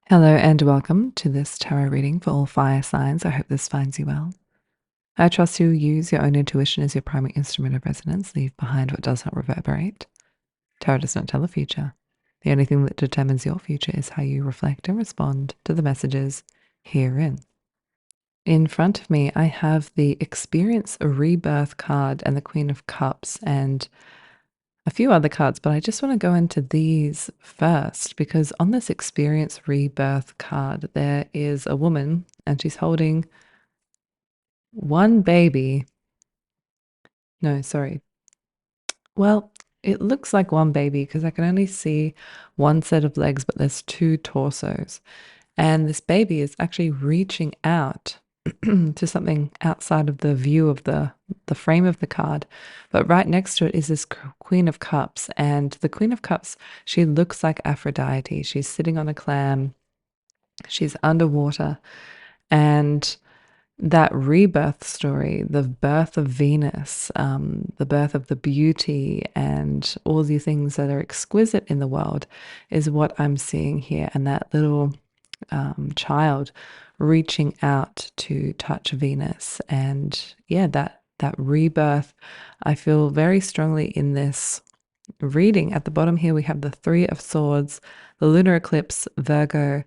Hello and welcome to this tarot reading for all fire signs. I hope this finds you well. I trust you use your own intuition as your primary instrument of resonance. Leave behind what does not reverberate. Tarot does not tell the future. The only thing that determines your future is how you reflect and respond to the messages herein. In front of me, I have the Experience Rebirth card and the Queen of Cups and a few other cards, but I just want to go into these first because on this Experience Rebirth card, there is a woman and she's holding one baby. No, sorry. Well, it looks like one baby because I can only see one set of legs, but there's two torsos. And this baby is actually reaching out to something outside of the view of the frame of the card. But right next to it is this Queen of Cups. And the Queen of Cups, she looks like Aphrodite. She's sitting on a clam. She's underwater. And that rebirth story, the birth of Venus, the birth of the beauty and all the things that are exquisite in the world is what I'm seeing here. And that little child reaching out to touch Venus. And yeah, that rebirth, I feel very strongly in this reading. At the bottom here, we have the Three of Swords, the lunar eclipse, Virgo.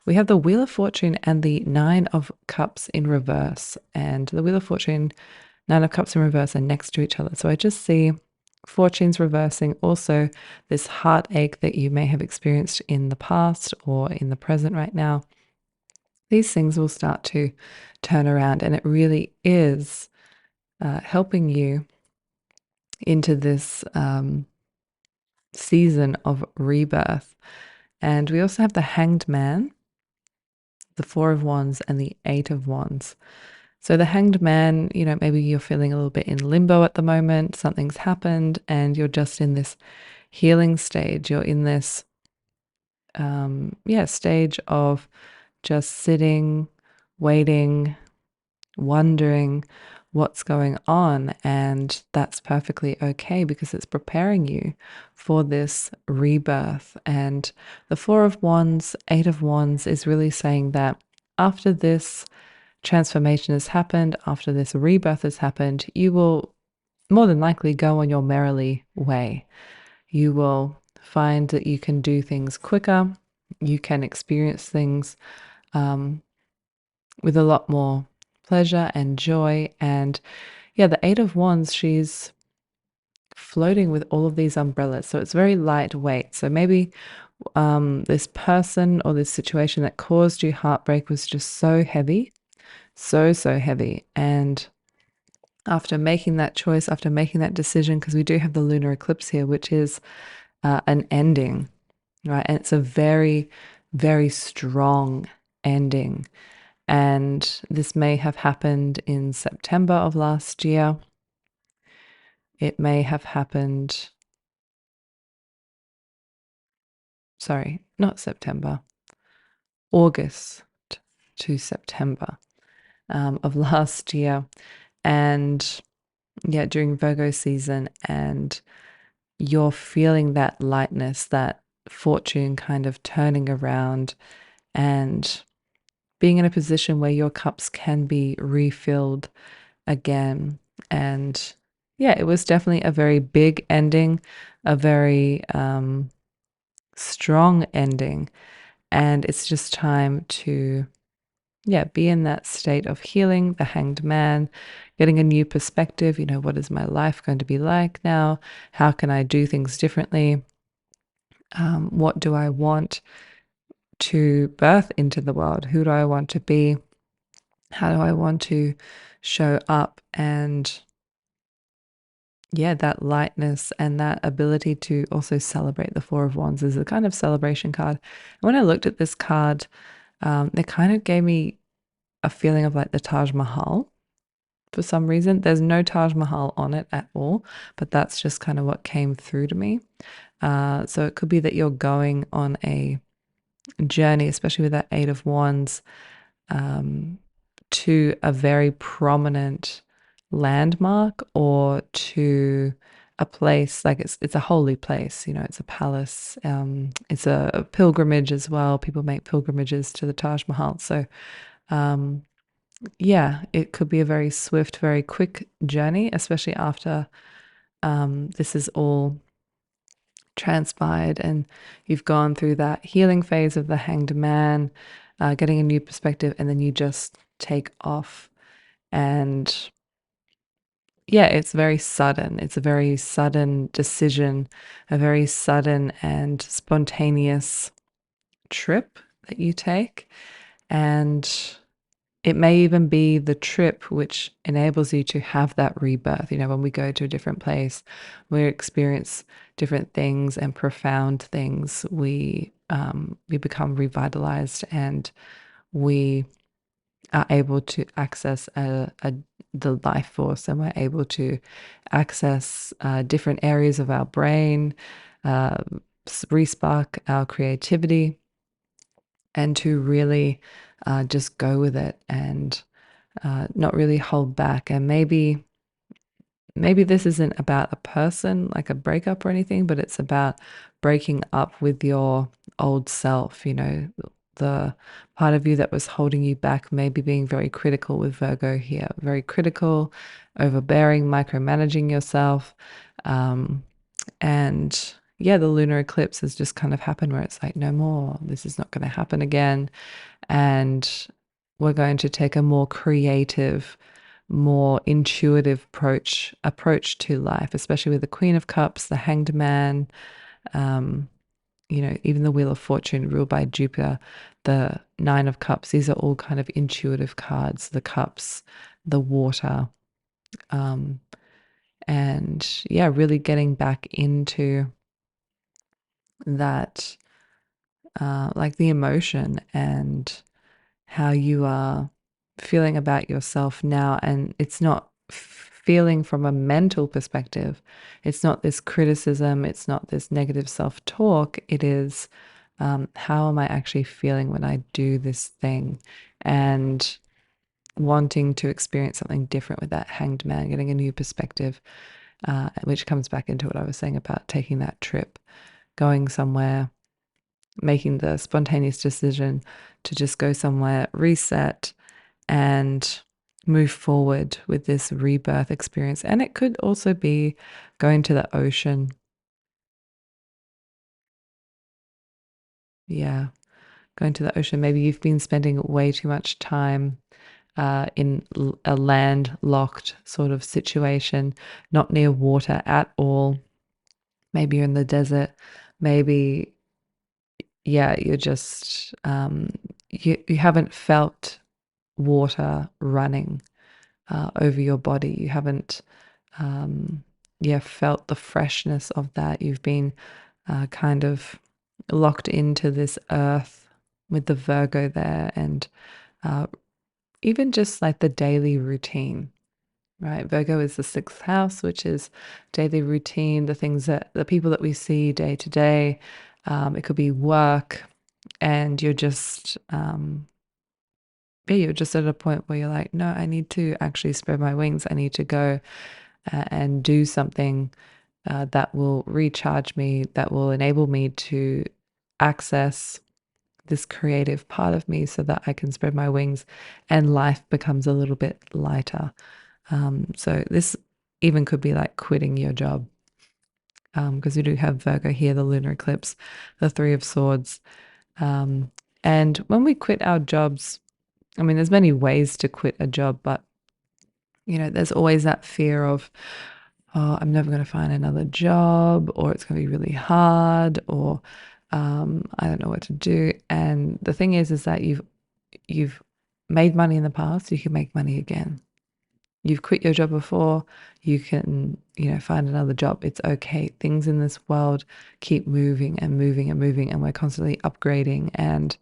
We have the Wheel of Fortune and the Nine of Cups in reverse. And the Wheel of Fortune, Nine of Cups in reverse are next to each other. So I just see fortunes reversing. Also, this heartache that you may have experienced in the past or in the present right now. These things will start to turn around, and it really is helping you into this season of rebirth. And we also have the Hanged Man, the Four of Wands, and the Eight of Wands. So the Hanged Man, maybe you're feeling a little bit in limbo at the moment. Something's happened and you're just in this healing stage. You're in this, stage of just sitting, waiting, wondering what's going on. And that's perfectly okay because it's preparing you for this rebirth. And the Four of Wands, Eight of Wands is really saying that after this transformation has happened, after this rebirth has happened, you will more than likely go on your merrily way. You will find that you can do things quicker, you can experience things with a lot more pleasure and joy. And yeah, the Eight of Wands, she's floating with all of these umbrellas. So it's very lightweight. So maybe this person or this situation that caused you heartbreak was just so heavy, so heavy. And after making that choice, after making that decision, because we do have the lunar eclipse here, which is an ending, right? And it's a very, very strong ending. And this may have happened in September of last year. It may have happened, sorry, not September, August to September of last year. And yeah, during Virgo season, and you're feeling that lightness, that fortune kind of turning around and being in a position where your cups can be refilled again. And yeah, it was definitely a very big ending, a very strong ending. And it's just time to, be in that state of healing, the Hanged Man, getting a new perspective. What is my life going to be like now? How can I do things differently? What do I want to birth into the world? Who do I want to be? How do I want to show up? And yeah, that lightness and that ability to also celebrate the Four of Wands is a kind of celebration card. When I looked at this card, it kind of gave me a feeling of like the Taj Mahal for some reason. There's no Taj Mahal on it at all, but that's just kind of what came through to me. So it could be that you're going on a journey, especially with that Eight of Wands, to a very prominent landmark or to a place, like it's a holy place, you know, it's a palace. It's a pilgrimage as well. People make pilgrimages to the Taj Mahal. So um, yeah, it could be a very swift, very quick journey, especially after this is all transpired and you've gone through that healing phase of the hanged man, getting a new perspective, and then you just take off. And yeah, it's very sudden. It's a very sudden decision, a very sudden and spontaneous trip that you take. And it may even be the trip which enables you to have that rebirth. You know, when we go to a different place, we experience different things and profound things. We become revitalized, and we are able to access the life force, and we're able to access different areas of our brain, uh, respark our creativity, and to really just go with it and not really hold back. And maybe this isn't about a person, like a breakup or anything, but it's about breaking up with your old self, you know, the part of you that was holding you back, maybe being very critical with Virgo here, very critical, overbearing, micromanaging yourself. Um, and yeah, the lunar eclipse has just kind of happened where it's like, no more, this is not going to happen again. And we're going to take a more creative, more intuitive approach to life, especially with the Queen of Cups, the Hanged Man, um, you know, even the Wheel of Fortune ruled by Jupiter, the Nine of Cups. These are all kind of intuitive cards. The cups, the water, um, and yeah, really getting back into that, like the emotion and how you are feeling about yourself now. And it's not feeling from a mental perspective. It's not this criticism. It's not this negative self talk. It is, how am I actually feeling when I do this thing? And wanting to experience something different with that hanged man, getting a new perspective, which comes back into what I was saying about taking that trip, going somewhere, making the spontaneous decision to just go somewhere, reset, and move forward with this rebirth experience. And it could also be going to the ocean. Yeah, going to the ocean. Maybe you've been spending way too much time in a landlocked sort of situation, not near water at all. Maybe you're in the desert. Maybe, yeah, you're just, you haven't felt water running over your body. You haven't, yeah, felt the freshness of that. You've been kind of locked into this earth with the Virgo there, and uh, even just like the daily routine, right? Virgo is the sixth house, which is daily routine, the things that the people that we see day to day. It could be work, and you're just at a point where you're like, no, I need to actually spread my wings. I need to go and do something that will recharge me, that will enable me to access this creative part of me so that I can spread my wings and life becomes a little bit lighter. So this even could be like quitting your job, because you do have Virgo here, the lunar eclipse, the Three of Swords. And when we quit our jobs, I mean, there's many ways to quit a job, but you know, there's always that fear of, oh, I'm never going to find another job, or it's going to be really hard, or I don't know what to do. And the thing is that you've made money in the past, you can make money again. You've quit your job before, you can, you know, find another job. It's okay. Things in this world keep moving and moving and moving, and we're constantly upgrading and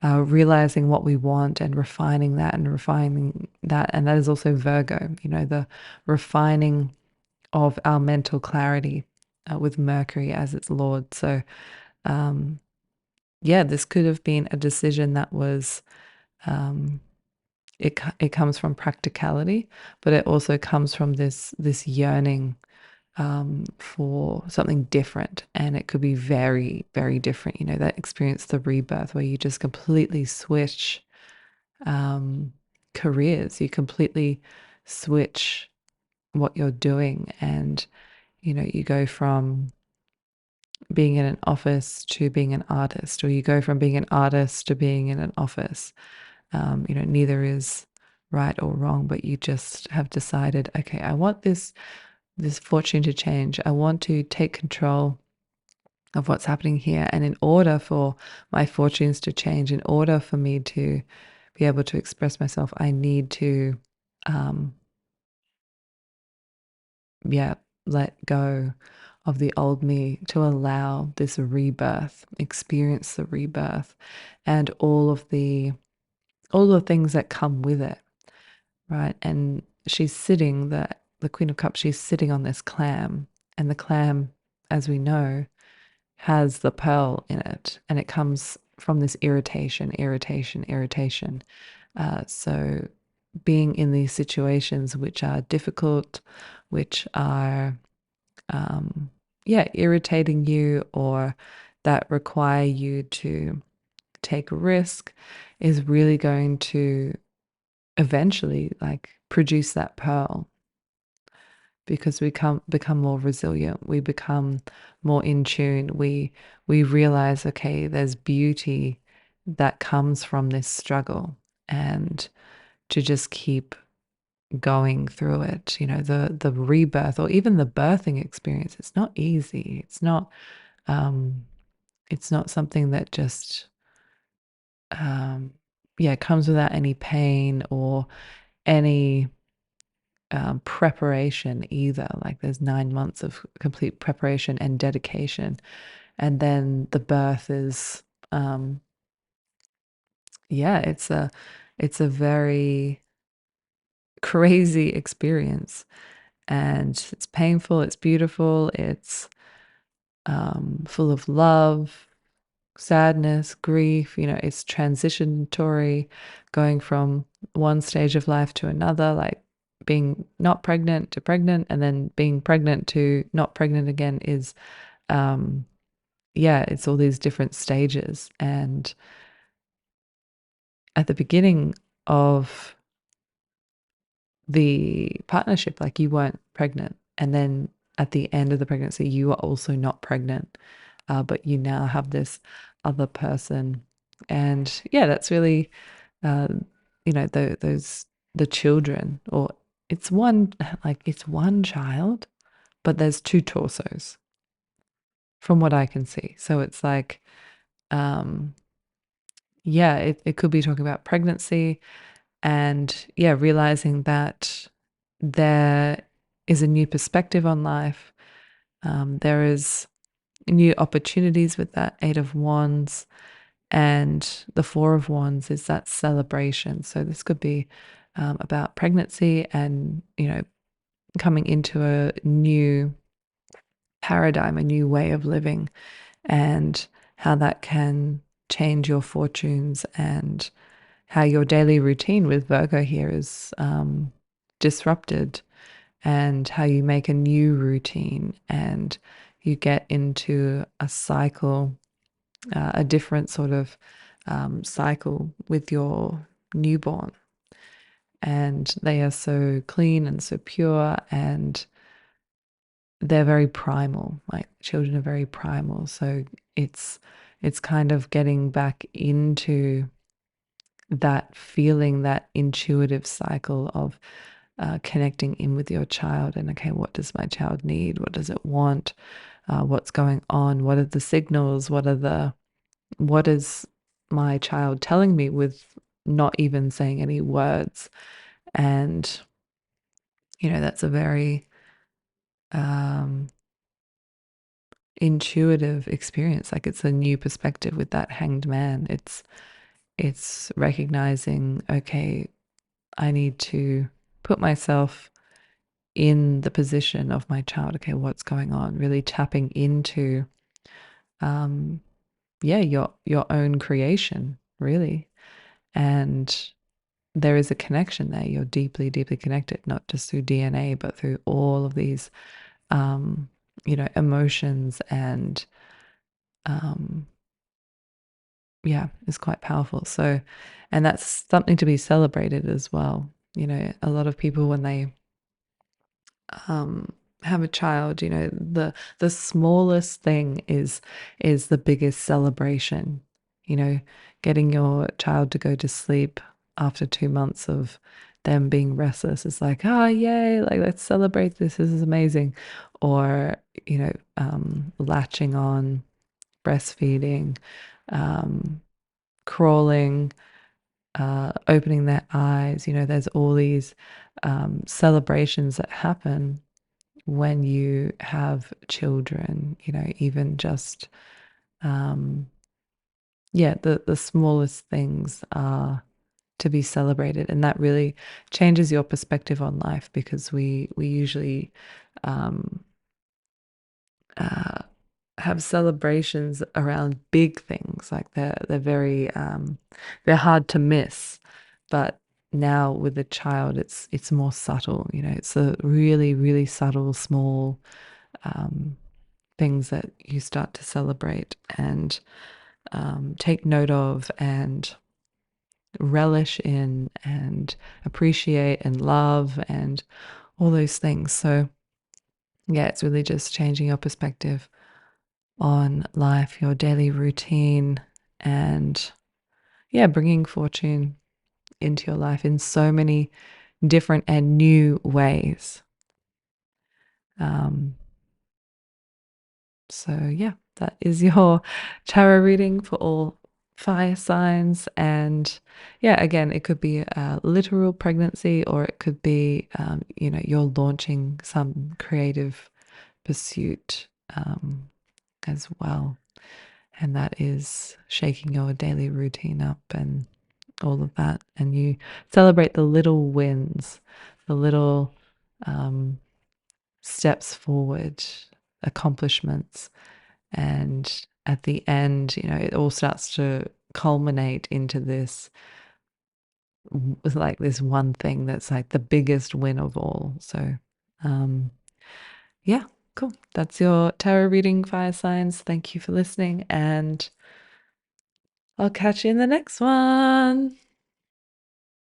realizing what we want and refining that and refining that. And that is also Virgo, you know, the refining of our mental clarity with Mercury as its Lord. So, um, yeah, this could have been a decision that was, um, it comes from practicality, but it also comes from this yearning for something different. And it could be very, very different. You know, that experience, the rebirth, where you just completely switch careers, you completely switch what you're doing. And, you know, you go from being in an office to being an artist, or you go from being an artist to being in an office. You know, neither is right or wrong, but you just have decided, okay, I want this fortune to change. I want to take control of what's happening here. And in order for my fortunes to change, in order for me to be able to express myself, I need to, um, yeah, let go of the old me to allow this rebirth, experience the rebirth, and all the things that come with it, right? And she's sitting, the Queen of Cups, she's sitting on this clam, and the clam, as we know, has the pearl in it, and it comes from this irritation, irritation, irritation. So being in these situations which are difficult, which are, yeah, irritating you, or that require you to take risk, is really going to eventually like produce that pearl, because we become more resilient, we become more in tune, we realize, okay, there's beauty that comes from this struggle, and to just keep going through it. You know, the rebirth, or even the birthing experience, it's not easy. Um it's not something that just yeah, comes without any pain or any preparation either. Like there's 9 months of complete preparation and dedication, and then the birth is, um, yeah, it's a very crazy experience, and it's painful. It's beautiful. It's full of love, sadness, grief. You know, it's transitory, going from one stage of life to another, like being not pregnant to pregnant, and then being pregnant to not pregnant again is, um, yeah, it's all these different stages. And at the beginning of the partnership, like you weren't pregnant. And then at the end of the pregnancy, you were also not pregnant, but you now have this other person. And yeah, that's really, uh, you know, the children, or it's one, like it's one child, but there's two torsos from what I can see. So it's like, um, yeah, it could be talking about pregnancy, and yeah, realizing that there is a new perspective on life. There is new opportunities with that Eight of Wands, and the Four of Wands is that celebration. So this could be about pregnancy, and you know, coming into a new paradigm, a new way of living, and how that can change your fortunes, and how your daily routine with Virgo here is disrupted, and how you make a new routine, and you get into a cycle, a different sort of cycle with your newborn. And they are so clean and so pure, and they're very primal. Like children are very primal. So it's it's kind of getting back into that feeling, that intuitive cycle of connecting in with your child, and okay, what does my child need? What does it want? What's going on? What are the signals? What is my child telling me with not even saying any words? And you know, that's a very um, intuitive experience. Like it's a new perspective with that Hanged Man. It's recognizing, okay, I need to put myself in the position of my child. Okay, what's going on? Really tapping into, um, yeah, your own creation, really. And there is a connection there. You're deeply, deeply connected, not just through DNA, but through all of these emotions and yeah, is quite powerful. So, and that's something to be celebrated as well. A lot of people when they um, have a child, the smallest thing is the biggest celebration. Getting your child to go to sleep after 2 months of them being restless is like, oh yay, like let's celebrate this. This is amazing. Or latching on, breastfeeding, um, crawling, opening their eyes. There's all these celebrations that happen when you have children, even just, yeah, the smallest things are to be celebrated. And that really changes your perspective on life because we usually um, uh, have celebrations around big things, like they're very they're hard to miss. But now with a child, it's more subtle. It's a really really subtle, small um, things that you start to celebrate and take note of and relish in and appreciate and love and all those things. So yeah, it's really just changing your perspective on life, your daily routine, and yeah, bringing fortune into your life in so many different and new ways. Um, so, yeah, that is your tarot reading for all fire signs. And yeah, again, it could be a literal pregnancy or it could be, you're launching some creative pursuit as well. And that is shaking your daily routine up and all of that. And you celebrate the little wins, the little steps forward, accomplishments. And at the end, it all starts to culminate into this, like this one thing that's like the biggest win of all. So, yeah, cool. That's your tarot reading, fire signs. Thank you for listening, and I'll catch you in the next one.